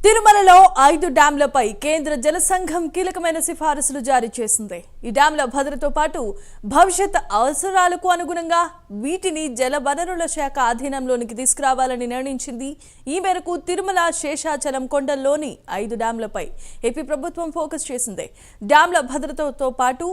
తిరుమలలో 5 డ్యాంలపై కేంద్ర జల సంఘం కీలకమైన సిఫారసులు జారీ చేసింది. ఈ డ్యాంల భద్రతతో పాటు భవిష్యత్ అవసరాలకు అనుగుణంగా వీటిని జల వనరుల శాఖ అధీనంలోనికి తీసుకురావాలని నిర్ణయించింది. ఈ మేరకు తిరుమల శేషాచలం కొండల్లోని 5 డ్యాంలపై ఏపీ ప్రభుత్వం ఫోకస్ చేసింది. డ్యాంల భద్రతతో పాటు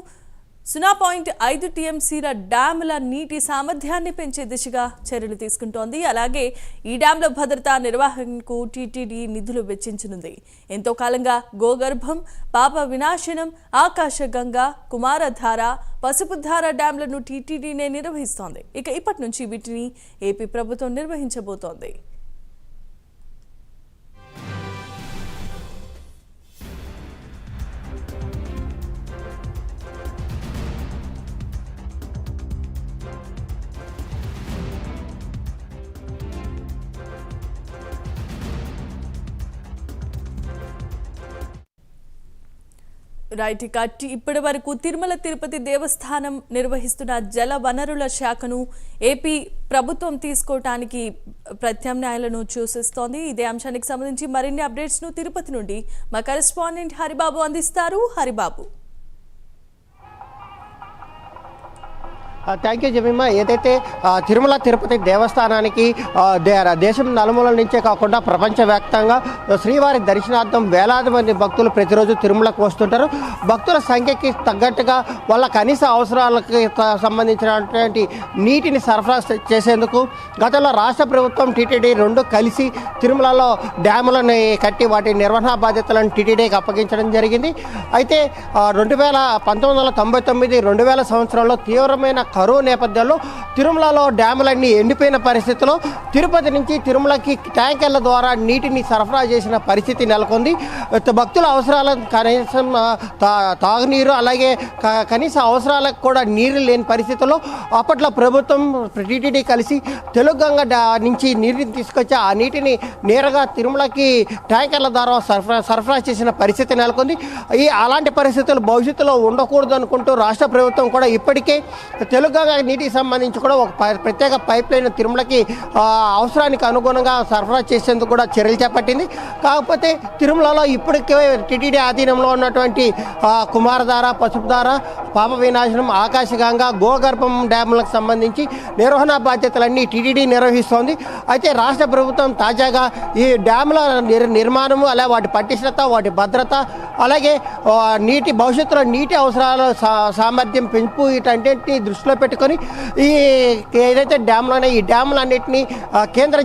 0.5 టీఎంసీల డ్యాముల నీటి సామర్థ్యాన్ని పెంచే దిశగా చర్యలు తీసుకుంటోంది. అలాగే ఈ డ్యాంల భద్రతా నిర్వహణకు టీటీడీ నిధులు వెచ్చించనుంది. ఎంతో కాలంగా గోగర్భం, పాప వినాశనం, ఆకాశగంగా, కుమారధార, పసుపుధార డ్యాంలను టీటీడీనే నిర్వహిస్తోంది. ఇప్పటి నుంచి వీటిని ఏపీ ప్రభుత్వం నిర్వహించబోతోంది. రైట్. ఇప్పటి వరకు తిరుమల తిరుపతి దేవస్థానం నిర్వహిస్తున్న జల వనరుల శాఖను ఏపీ ప్రభుత్వం తీసుకోవటానికి ప్రత్యామ్నాయాలను సూచిస్తోంది. ఇదే అంశానికి సంబంధించి మరిన్ని అప్డేట్స్ ను తిరుపతి నుండి మా కరెస్పాండెంట్ హరిబాబు అందిస్తారు. హరిబాబు. Thank you Jemima. ఏదైతే తిరుమల తిరుపతి దేవస్థానానికి దేశం నలుమూలల నుంచే కాకుండా ప్రపంచవ్యాప్తంగా శ్రీవారి దర్శనార్థం వేలాది మంది భక్తులు ప్రతిరోజు తిరుమలకు వస్తుంటారు. భక్తుల సంఖ్యకి తగ్గట్టుగా వాళ్ళ కనీస అవసరాలకి సంబంధించినటువంటి నీటిని సరఫరా చేసేందుకు గతంలో రాష్ట్ర ప్రభుత్వం టీటీడీ రెండు కలిసి తిరుమలలో డ్యాములను కట్టి వాటి నిర్వహణ బాధ్యతలను టీటీడీకి అప్పగించడం జరిగింది. అయితే 1999, 2000 సంవత్సరంలో తీవ్రమైన కరువు నేపథ్యంలో తిరుమలలో డ్యాములన్నీ ఎండిపోయిన పరిస్థితిలో తిరుపతి నుంచి తిరుమలకి ట్యాంకర్ల ద్వారా నీటిని సరఫరా చేసిన పరిస్థితి నెలకొంది. భక్తుల అవసరాలకు కనీసం తాగునీరు, అలాగే కనీస అవసరాలకు కూడా నీరు లేని పరిస్థితుల్లో అప్పట్లో ప్రభుత్వం టీటీడీ కలిసి తెలుగంగ నుంచి నీటిని తీసుకొచ్చి ఆ నీటిని నేరుగా తిరుమలకి ట్యాంకర్ల ద్వారా సరఫరా చేసిన పరిస్థితి నెలకొంది. అలాంటి పరిస్థితులు భవిష్యత్తులో ఉండకూడదు అనుకుంటూ రాష్ట్ర ప్రభుత్వం కూడా ఇప్పటికే తెలుగంగ నీటికి సంబంధించి కూడా ఒక ప్రత్యేక పైప్ లైన్ తిరుమలకి అవసరానికి అనుగుణంగా సరఫరా చేసేందుకు కూడా చర్యలు చేపట్టింది. కాకపోతే తిరుమలలో ఇప్పటికే టీటీడీ ఆధీనంలో ఉన్నటువంటి కుమారధార, పసుపుధార, పాప వినాశనం, ఆకాశగంగా, గోగర్భం డ్యాములకు సంబంధించి నిర్వహణ బాధ్యతలన్నీ టీటీడీ నిర్వహిస్తోంది. అయితే రాష్ట్ర ప్రభుత్వం తాజాగా ఈ డ్యాముల నిర్మాణము, అలాగే వాటి పటిష్టత, వాటి భద్రత, అలాగే భవిష్యత్తులో నీటి అవసరాల సామర్థ్యం పెంపు వీటన్నింటినీ దృష్టిలో పెట్టుకొని ఈ ఏదైతే డ్యాములు ఈ డ్యాములన్నింటినీ కేంద్ర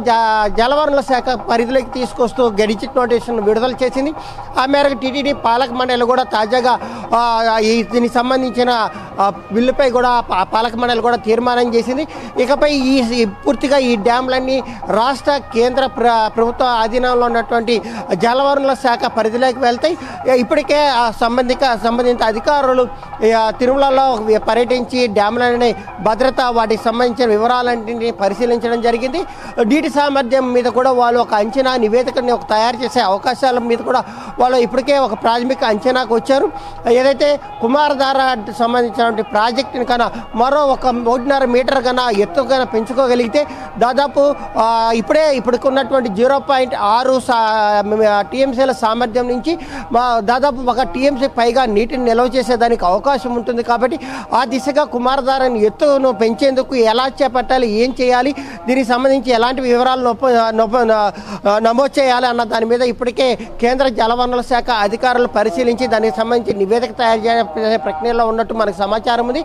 జలవనరుల శాఖ పరిధిలోకి తీసుకొస్తూ గెజిట్ నోటిఫికేషన్ విడుదల చేసింది. ఆ మేరకు టీటీడీ పాలక మండలి కూడా తాజాగా దీనికి సంబంధించిన బిల్లుపై కూడా పాలక మండలి కూడా తీర్మానం చేసింది. ఇకపై పూర్తిగా ఈ డ్యాములన్నీ రాష్ట్ర కేంద్ర ప్రభుత్వ ఆధీనంలో ఉన్నటువంటి జలవనరుల శాఖ పరిధిలోకి వెళ్తాయి. ఇప్పటికే సంబంధిత అధికారులు తిరుమలలో పర్యటించి డ్యాములని భద్రత, వాటికి సంబంధించిన వివరాలన్నింటినీ పరిశీలించడం జరిగింది. నీటి సామర్థ్యం మీద కూడా వాళ్ళు ఒక అంచనా నివేదికని తయారు చేసే అవకాశాల మీద కూడా వాళ్ళు ఇప్పటికే ఒక ప్రాథమిక అంచనాకు వచ్చారు. ఏదైతే కుమారధార సంబంధించినటువంటి ప్రాజెక్టుని కన్నా మరో 1.5 మీటర్ కన్నా ఎత్తు కన్నా పెంచుకోగలిగితే దాదాపు ఇప్పటికున్నటువంటి 0.6 టీఎంసీల సామర్థ్యం నుంచి దాదాపు 1 టీఎంసీ పైగా నీటిని నిల్వ చేసేదానికి అవకాశం ఉంటుంది. కాబట్టి ఆ దిశగా కుమారధారని ఎత్తును పెంచేందుకు ఎలా చేపట్టాలి, ఏం చేయాలి, దీనికి సంబంధించి ఎలాంటి వివరాలు నమోదు చేయాలి అన్న దాని మీద ఇప్పటికే కేంద్ర జలవనరుల శాఖ అధికారులు పరిశీలించి దానికి సంబంధించి నివేదిక తయారు చేసే ప్రక్రియలో ఉన్నట్టు మనకు సమాచారం ఉంది.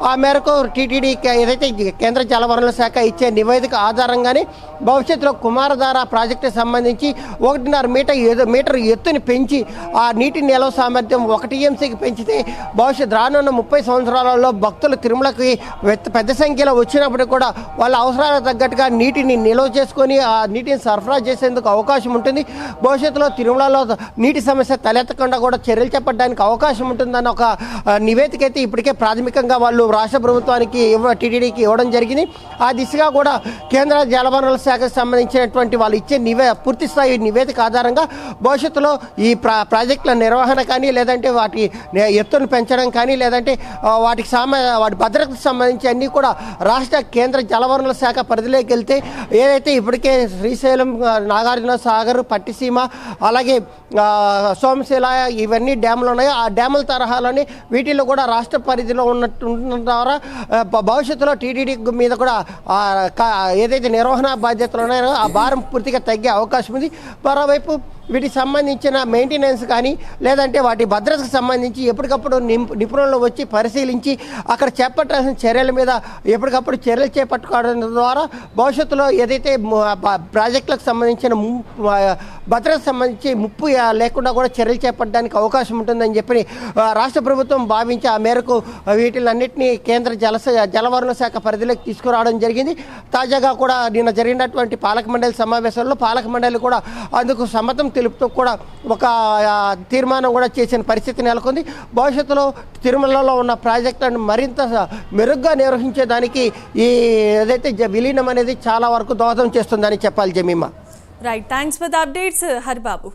ఆ మేరకు టీటీడీ ఏదైతే కేంద్ర జలవనరుల శాఖ ఇచ్చే నివేదిక ఆధారంగానే భవిష్యత్తులో కుమారధార ప్రాజెక్టుకి సంబంధించి 1.5 మీటర్ ఎత్తుని పెంచి ఆ నీటి నిల్వ సామర్థ్యం 1 టీఎంసీకి పెంచితే రానున్న 30 సంవత్సరాలలో భక్తులు తిరుమలకి పెద్ద సంఖ్యలో వచ్చినప్పటికీ కూడా వాళ్ళ అవసరాలకు తగ్గట్టుగా నీటిని నిల్వ చేసుకొని ఆ నీటిని సరఫరా చేసేందుకు అవకాశం ఉంటుంది. భవిష్యత్తులో తిరుమలలో నీటి సమస్య తలెత్తకుండా కూడా చర్యలు చేపట్టడానికి అవకాశం ఉంటుందన్న ఒక నివేదిక అయితే ఇప్పటికే ప్రాథమికంగా వాళ్ళు రాష్ట్ర ప్రభుత్వానికి టీటీడీకి ఇవ్వడం జరిగింది. ఆ దిశగా కూడా కేంద్ర జలవనరుల శాఖకు సంబంధించినటువంటి వాళ్ళు ఇచ్చే పూర్తి స్థాయి నివేదిక ఆధారంగా భవిష్యత్తులో ఈ ప్రాజెక్టుల నిర్వహణ కానీ, లేదంటే వాటి ఎత్తును పెంచడం కానీ, లేదంటే వాటి భద్రతకు భద్రతకు సంబంధించి అన్నీ కూడా రాష్ట్ర కేంద్ర జలవనరుల శాఖ పరిధిలోకి వెళ్తే ఏదైతే ఇప్పటికే శ్రీశైలం, నాగార్జున సాగర్, పట్టిసీమ, అలాగే సోమశిల ఇవన్నీ డ్యాములు ఉన్నాయో ఆ డ్యాముల తరహాలోనే వీటిల్లో కూడా రాష్ట్ర పరిధిలో ఉన్నట్టు ద్వారా భవిష్యత్తులో టీటీడీ మీద కూడా ఏదైతే నిర్వహణ బాధ్యతలు ఉన్నాయో ఆ భారం పూర్తిగా తగ్గే అవకాశం ఉంది. మరోవైపు వీటికి సంబంధించిన మెయింటెనెన్స్ కానీ లేదంటే వాటి భద్రతకు సంబంధించి ఎప్పటికప్పుడు నిపుణులు వచ్చి పరిశీలించి అక్కడ చేపట్టాల్సిన చర్యల మీద ఎప్పటికప్పుడు చర్యలు చేపట్టుకోవడం ద్వారా భవిష్యత్తులో ఏదైతే ప్రాజెక్టులకు సంబంధించిన భద్రతకు సంబంధించి ముప్పు లేకుండా కూడా చర్యలు చేపట్టడానికి అవకాశం ఉంటుందని చెప్పి రాష్ట్ర ప్రభుత్వం భావించి ఆ మేరకు వీటిలన్నింటినీ కేంద్ర జలవనరుల శాఖ పరిధిలోకి తీసుకురావడం జరిగింది. తాజాగా కూడా నిన్న జరిగినటువంటి పాలక మండలి సమావేశంలో పాలక మండలి కూడా అందుకు సమ్మతం తెలుపుతూ కూడా ఒక తీర్మానం కూడా చేసిన పరిస్థితి నెలకొంది. భవిష్యత్తులో తిరుమలలో ఉన్న ప్రాజెక్టులను మరింత మెరుగ్గా నిర్వహించేదానికి ఈ ఏదైతే విలీనం అనేది చాలా వరకు దోహదం చేస్తుందని చెప్పాలి. Jemimah. Right, thanks for the updates Haribabu.